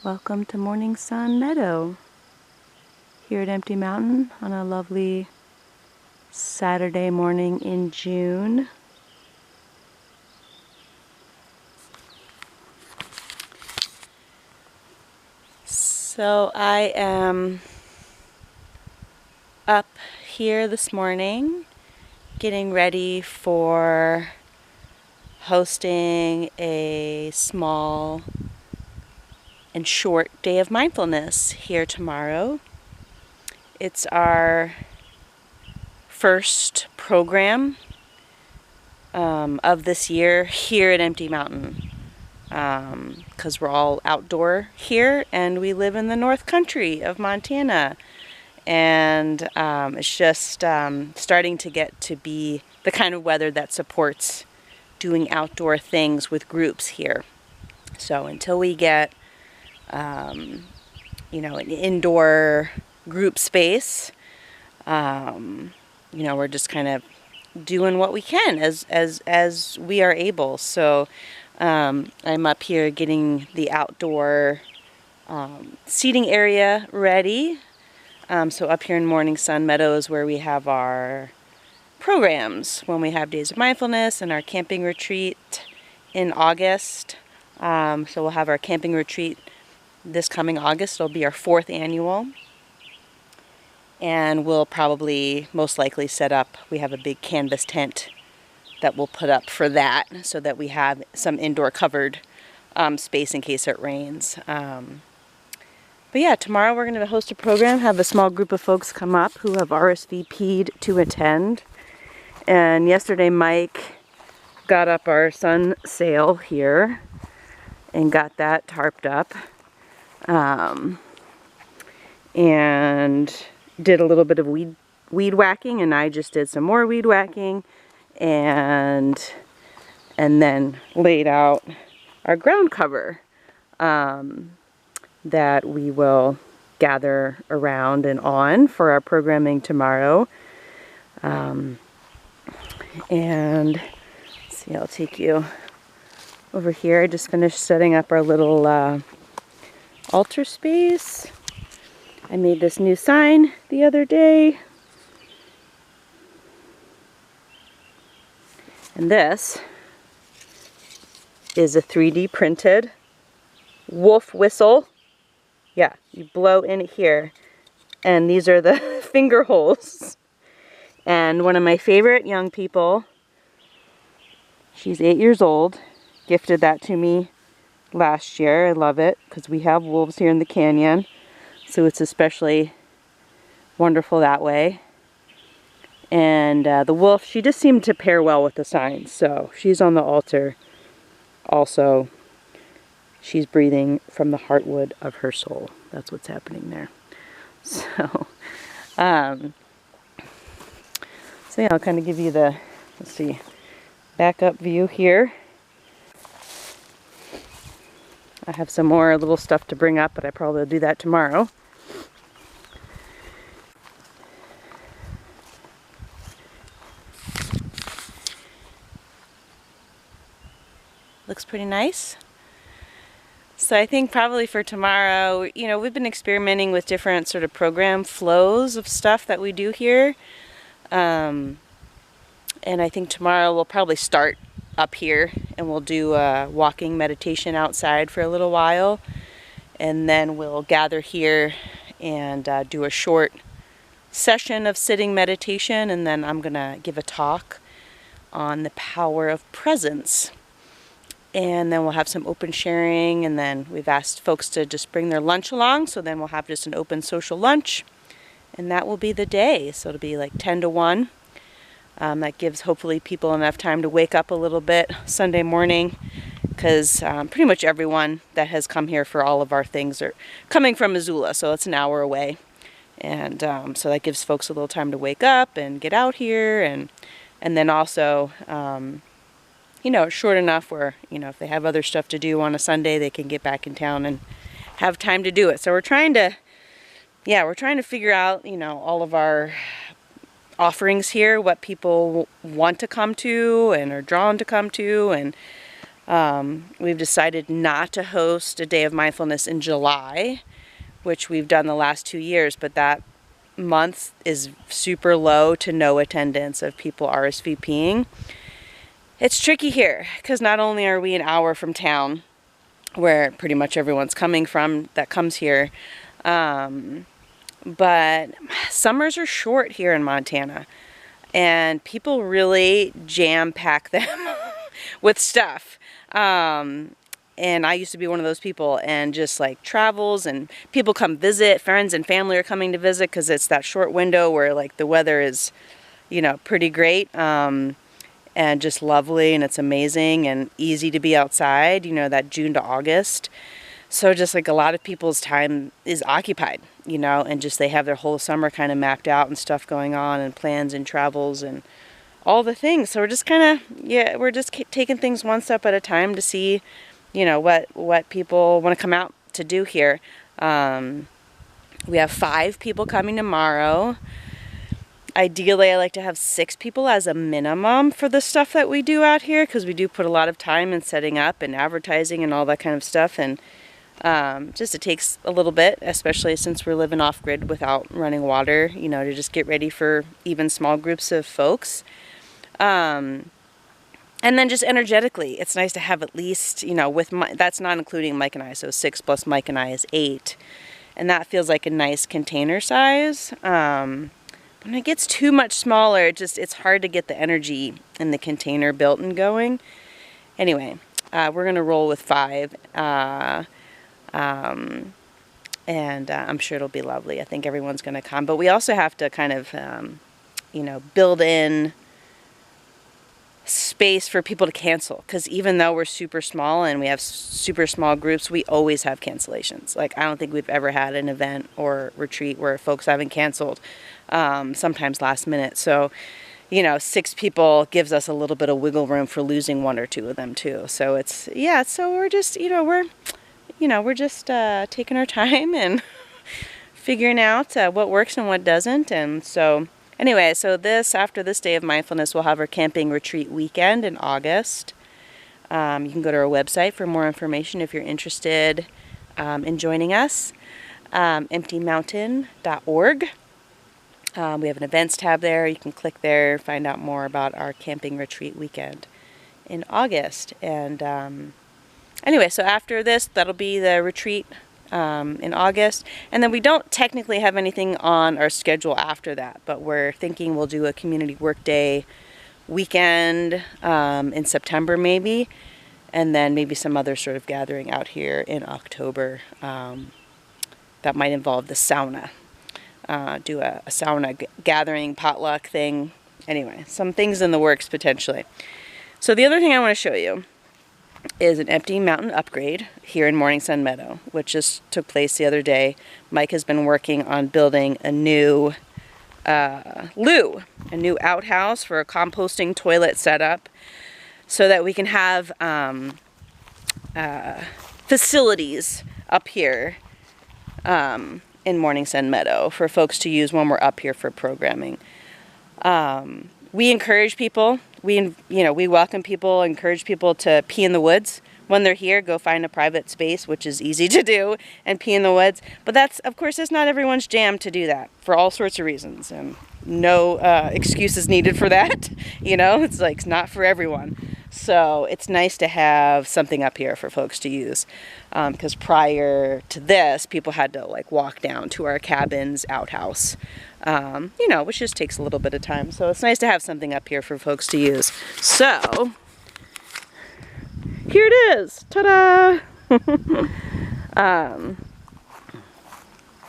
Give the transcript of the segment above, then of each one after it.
Welcome to Morning Sun Meadow here at Empty Mountain on a lovely Saturday morning in June. So I am up here this morning getting ready for hosting a small and short day of mindfulness here tomorrow. It's our first program of this year here at Empty Mountain, because we're all outdoor here and we live in the North Country of Montana, and it's just starting to get to be the kind of weather that supports doing outdoor things with groups here. So until we get an indoor group space, we're just kind of doing what we can as we are able. So I'm up here getting the outdoor seating area ready. So up here in Morning Sun Meadow is where we have our programs when we have Days of Mindfulness and our camping retreat in August. So we'll have our camping retreat this coming August. It'll be our 4th annual. And we'll probably most likely set up, we have a big canvas tent that we'll put up for that so that we have some indoor covered space in case it rains. But yeah, tomorrow we're going to host a program, have a small group of folks come up who have RSVP'd to attend. And yesterday Mike got up our sun sail here and got that tarped up. And did a little bit of weed whacking, and I just did some more weed whacking, and then laid out our ground cover that we will gather around and on for our programming tomorrow. And let's see, I'll take you over here. I just finished setting up our little altar space. I made this new sign the other day. And this is a 3D printed wolf whistle. Yeah, you blow in it here. And these are the finger holes. And one of my favorite young people, she's 8 years old, gifted that to me last year. I love it because we have wolves here in the canyon. So it's especially wonderful that way. And the wolf, she just seemed to pair well with the sign. So she's on the altar. Also, she's breathing from the heartwood of her soul. That's what's happening there. So yeah, I'll kind of give you the, let's see, backup view here. I have some more little stuff to bring up, but I probably will do that tomorrow. Looks pretty nice. So I think probably for tomorrow, we've been experimenting with different sort of program flows of stuff that we do here. And I think tomorrow we'll probably start up here and we'll do a walking meditation outside for a little while. And then we'll gather here and do a short session of sitting meditation. And then I'm going to give a talk on the power of presence. And then we'll have some open sharing, and then we've asked folks to just bring their lunch along, so then we'll have just an open social lunch, and that will be the day. So it'll be like 10 to 1. That gives hopefully people enough time to wake up a little bit Sunday morning, because pretty much everyone that has come here for all of our things are coming from Missoula, so it's an hour away. And so that gives folks a little time to wake up and get out here, and then also it's short enough where, if they have other stuff to do on a Sunday, they can get back in town and have time to do it. So we're trying to figure out, all of our offerings here, what people want to come to and are drawn to come to, and We've decided not to host a day of mindfulness in July, which we've done the last 2 years, but that month is super low to no attendance of people RSVPing. It's tricky here because not only are we an hour from town, where pretty much everyone's coming from that comes here, but summers are short here in Montana, and people really jam-pack them with stuff. And I used to be one of those people, and just like travels, and people come visit, friends and family are coming to visit because it's that short window where like the weather is, you know, pretty great, and just lovely, and it's amazing and easy to be outside, you know, that June to August. So just like a lot of people's time is occupied, you know, and just they have their whole summer kind of mapped out and stuff going on, and plans and travels and all the things. So we're just kind of, yeah, we're just taking things one step at a time to see, you know, what people want to come out to do here. We have 5 people coming tomorrow. Ideally, I like to have 6 people as a minimum for the stuff that we do out here, because we do put a lot of time in setting up and advertising and all that kind of stuff. And just it takes a little bit, especially since we're living off-grid without running water, you know, to just get ready for even small groups of folks. And then just energetically, it's nice to have at least, you know, that's not including Mike and I, so 6 plus Mike and I is 8. And that feels like a nice container size. When it gets too much smaller, it's hard to get the energy in the container built and going. Anyway, we're going to roll with 5. And I'm sure it'll be lovely. I think everyone's going to come. But we also have to kind of, you know, build in space for people to cancel, because even though we're super small and we have super small groups, we always have cancellations. Like, I don't think we've ever had an event or retreat where folks haven't canceled, sometimes last minute. So, you know, 6 people gives us a little bit of wiggle room for losing 1 or 2 of them too. So it's, yeah, so we're just, we're just taking our time and figuring out what works and what doesn't. And so anyway, so after this day of mindfulness, we'll have our camping retreat weekend in August. You can go to our website for more information if you're interested in joining us, emptymountain.org. We have an events tab there. You can click there, find out more about our camping retreat weekend in August. And anyway, so after this, that'll be the retreat in August. And then we don't technically have anything on our schedule after that, but we're thinking we'll do a community work day weekend in September maybe, and then maybe some other sort of gathering out here in October that might involve the sauna. Do a sauna gathering, potluck thing. Anyway, some things in the works potentially. So the other thing I want to show you is an Empty Mountain upgrade here in Morning Sun Meadow, which just took place the other day. Mike has been working on building a new loo, a new outhouse for a composting toilet setup, so that we can have facilities up here in Morning Sun Meadow for folks to use when we're up here for programming. We encourage people. We welcome people, encourage people to pee in the woods. When they're here, go find a private space, which is easy to do, and pee in the woods. But that's, of course, it's not everyone's jam to do that for all sorts of reasons. And no excuses needed for that. You know, it's like, it's not for everyone. So it's nice to have something up here for folks to use. Because prior to this, people had to like walk down to our cabin's outhouse. Which just takes a little bit of time. So it's nice to have something up here for folks to use. So, here it is! Ta-da!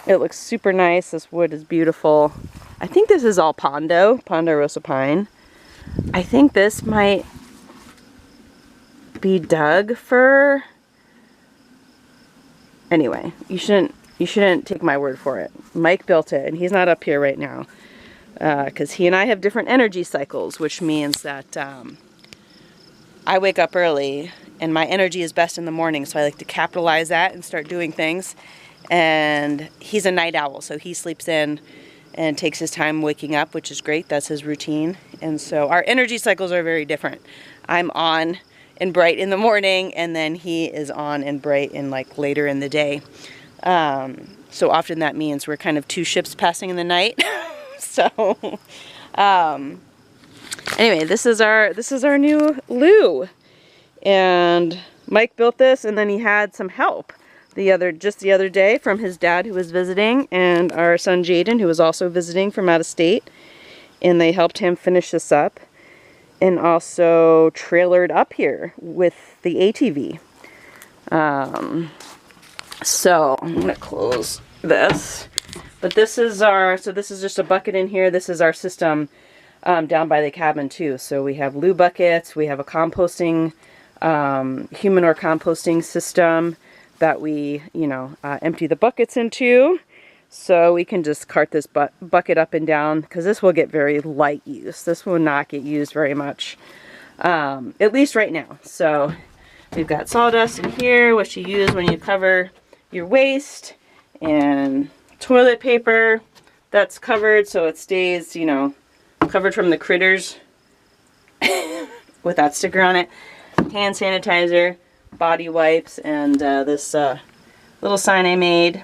It looks super nice. This wood is beautiful. I think this is all Ponderosa pine. I think this might be Doug fir. Anyway, you shouldn't take my word for it. Mike built it, and he's not up here right now. Because he and I have different energy cycles, which means that I wake up early, and my energy is best in the morning, so I like to capitalize that and start doing things. And he's a night owl, so he sleeps in and takes his time waking up, which is great. That's his routine. And so our energy cycles are very different. I'm on and bright in the morning, and then he is on and bright in like later in the day. So often that means we're kind of two ships passing in the night. So anyway, this is our new loo, and Mike built this, and then he had some help just the other day from his dad who was visiting, and our son Jaden, who was also visiting from out of state, and they helped him finish this up, and also trailered up here with the ATV. So I'm gonna close this, but this is just a bucket in here. This is our system down by the cabin too. So we have loo buckets, we have a composting, humanure composting system that we, empty the buckets into. So we can just cart this bucket up and down, because this will get very light use. This will not get used very much, at least right now. So we've got sawdust in here, which you use when you cover your waste, and toilet paper that's covered so it stays, covered from the critters with that sticker on it. Hand sanitizer, body wipes, and this little sign I made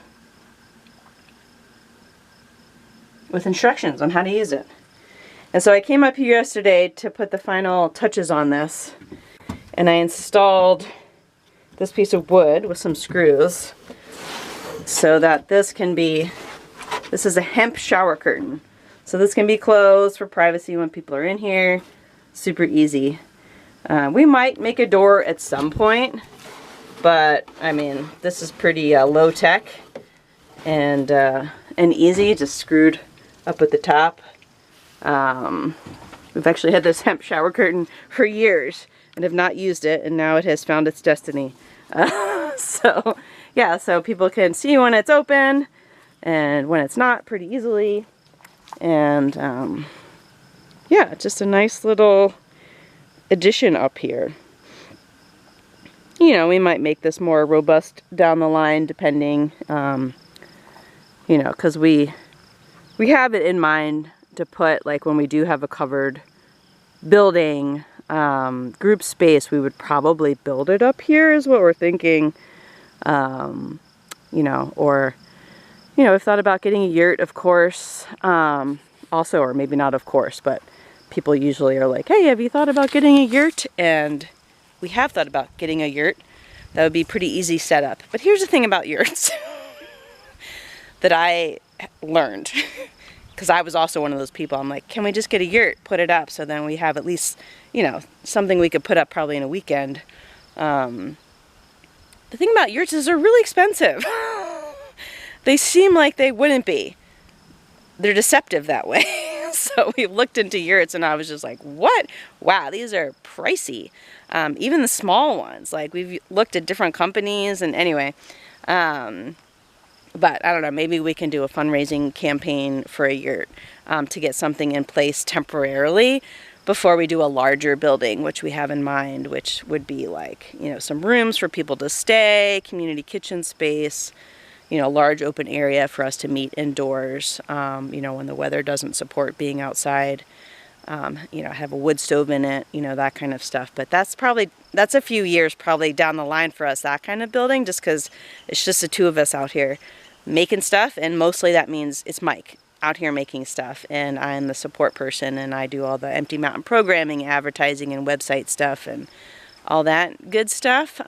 with instructions on how to use it. And so I came up here yesterday to put the final touches on this, and I installed this piece of wood with some screws so that this is a hemp shower curtain. So this can be closed for privacy when people are in here. Super easy. We might make a door at some point, but I mean, this is pretty low tech and easy, just screwed up at the top. We've actually had this hemp shower curtain for years and have not used it, and now it has found its destiny. So yeah, so people can see when it's open and when it's not pretty easily. And yeah, just a nice little addition up here. We might make this more robust down the line, depending, because we have it in mind to put, like, when we do have a covered building, group space, we would probably build it up here is what we're thinking. Or we've thought about getting a yurt, of course, also, or maybe not of course, but people usually are like, hey, have you thought about getting a yurt? And we have thought about getting a yurt. That would be pretty easy setup. But here's the thing about yurts that I learned, because I was also one of those people. I'm like, can we just get a yurt, put it up, so then we have at least, something we could put up probably in a weekend. The thing about yurts is they're really expensive. They seem like they wouldn't be. They're deceptive that way. So we looked into yurts, and I was just like, what? Wow, these are pricey. Even the small ones. Like, we've looked at different companies, and anyway. But I don't know, maybe we can do a fundraising campaign for a yurt to get something in place temporarily before we do a larger building, which we have in mind, which would be like, some rooms for people to stay, community kitchen space, large open area for us to meet indoors, when the weather doesn't support being outside, have a wood stove in it, that kind of stuff. But that's a few years probably down the line for us, that kind of building, just because it's just the two of us out here making stuff, and mostly that means it's Mike out here making stuff, and I'm the support person, and I do all the Empty Mountain programming, advertising, and website stuff, and all that good stuff.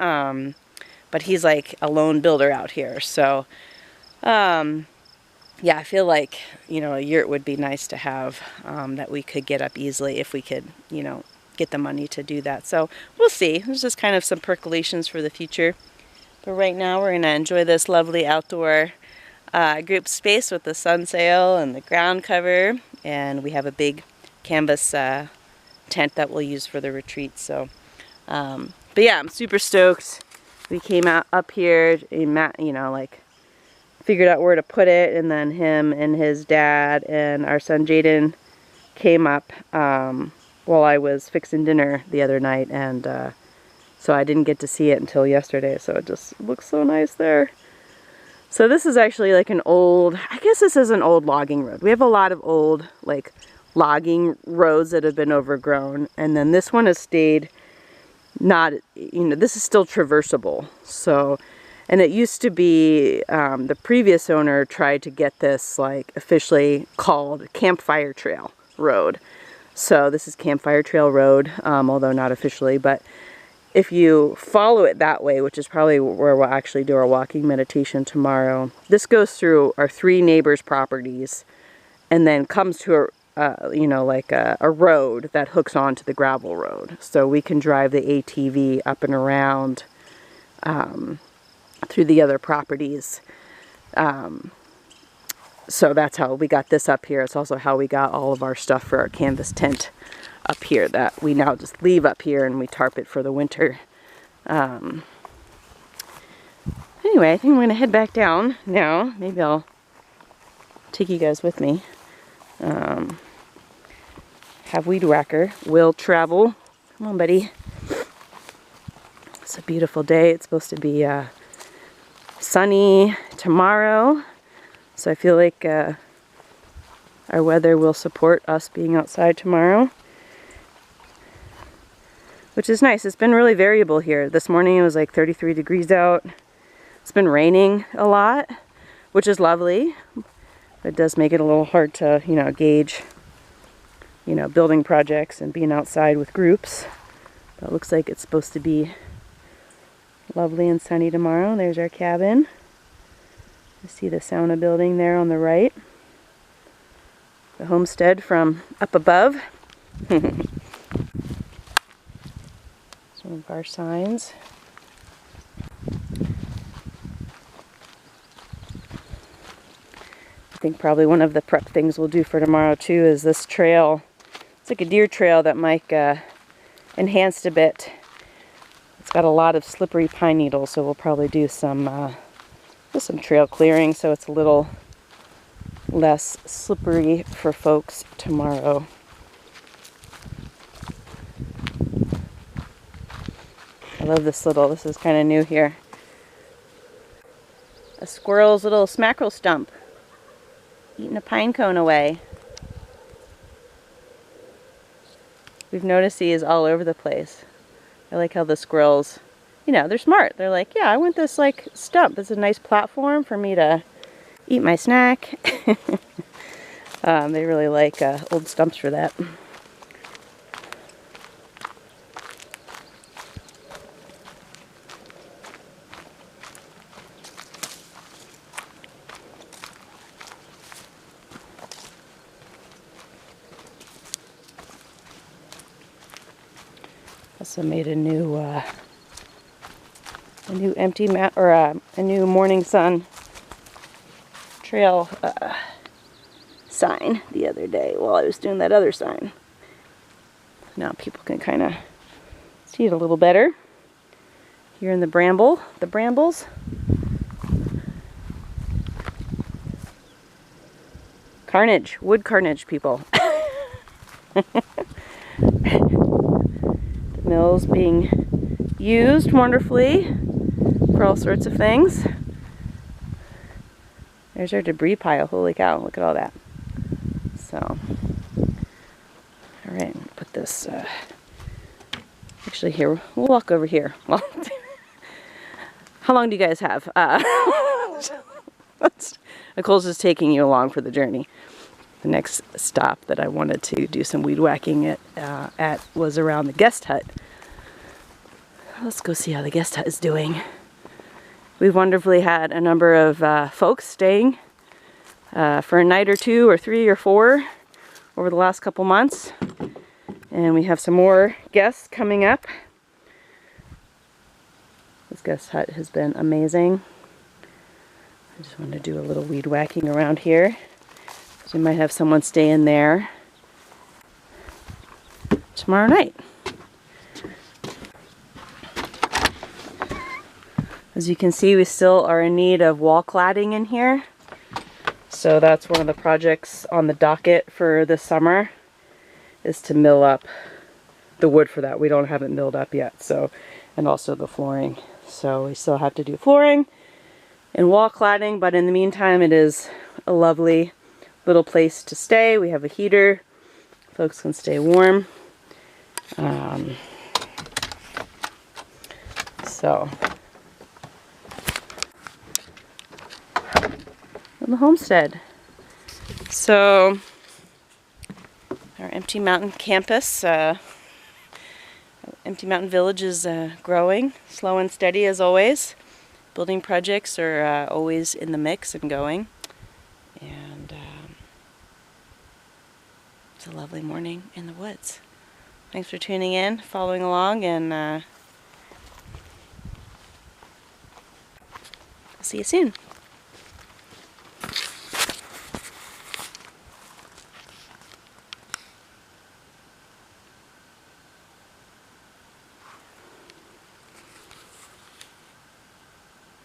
But he's like a lone builder out here, so yeah, I feel like, a yurt would be nice to have, that we could get up easily if we could, get the money to do that. So we'll see. There's just kind of some percolations for the future. But right now we're going to enjoy this lovely outdoor group space with the sun sail and the ground cover. And we have a big canvas tent that we'll use for the retreat. So, but yeah, I'm super stoked. We came up here, figured out where to put it, and then him and his dad and our son Jaden came up while I was fixing dinner the other night, and so I didn't get to see it until yesterday, so it just looks so nice there. So this is actually like an old, I guess this is an old logging road. We have a lot of old logging roads that have been overgrown, and then this one has stayed not, this is still traversable. So, and it used to be, the previous owner tried to get this like officially called Campfire Trail Road. So this is Campfire Trail Road, although not officially, but if you follow it that way, which is probably where we'll actually do our walking meditation tomorrow, this goes through our 3 neighbors' properties and then comes to like a road that hooks onto the gravel road. So we can drive the ATV up and around through the other properties. So that's how we got this up here. It's also how we got all of our stuff for our canvas tent up here that we now just leave up here and we tarp it for the winter. Anyway, I think I'm going to head back down now. Maybe I'll take you guys with me. Have Weed Whacker will travel. Come on, buddy. It's a beautiful day. It's supposed to be sunny tomorrow. So I feel like our weather will support us being outside tomorrow, which is nice. It's been really variable here. This morning it was like 33 degrees out. It's been raining a lot, which is lovely. It does make it a little hard to, gauge, building projects and being outside with groups. But it looks like it's supposed to be lovely and sunny tomorrow. There's our cabin. You see the sauna building there on the right. The homestead from up above. Some of our signs. I think probably one of the prep things we'll do for tomorrow too is this trail. It's like a deer trail that Mike enhanced a bit. It's got a lot of slippery pine needles, so we'll probably do some trail clearing so it's a little less slippery for folks tomorrow. I love this is kind of new here. A squirrel's little smackerel stump eating a pine cone away. We've noticed he is all over the place. I like how the squirrels, they're smart. They're like, yeah, I want this like stump. It's a nice platform for me to eat my snack. They really like old stumps for that. Also made a new empty mat, or a new morning sun trail sign the other day while I was doing that other sign. Now people can kind of see it a little better here in the brambles. Carnage, wood carnage, people. The mill's being used wonderfully for all sorts of things. There's our debris pile. Holy cow, look at all that. So, alright, put this, actually here, we'll walk over here. Well, how long do you guys have? Nicole's just taking you along for the journey. The next stop that I wanted to do some weed whacking at was around the guest hut. Let's go see how the guest hut is doing. We've wonderfully had a number of folks staying for a night or 2 or 3 or 4 over the last couple months. And we have some more guests coming up. This guest hut has been amazing. I just wanted to do a little weed whacking around here. So we might have someone stay in there tomorrow night. As you can see, we still are in need of wall cladding in here. So that's one of the projects on the docket for this summer, is to mill up the wood for that. We don't have it milled up yet, so, and also the flooring. So we still have to do flooring and wall cladding, but in the meantime it is a lovely little place to stay. We have a heater. Folks can stay warm. So, the homestead. So, our Empty Mountain campus, Empty Mountain Village is growing, slow and steady as always. Building projects are always in the mix and going. And it's a lovely morning in the woods. Thanks for tuning in, following along, and I'll see you soon.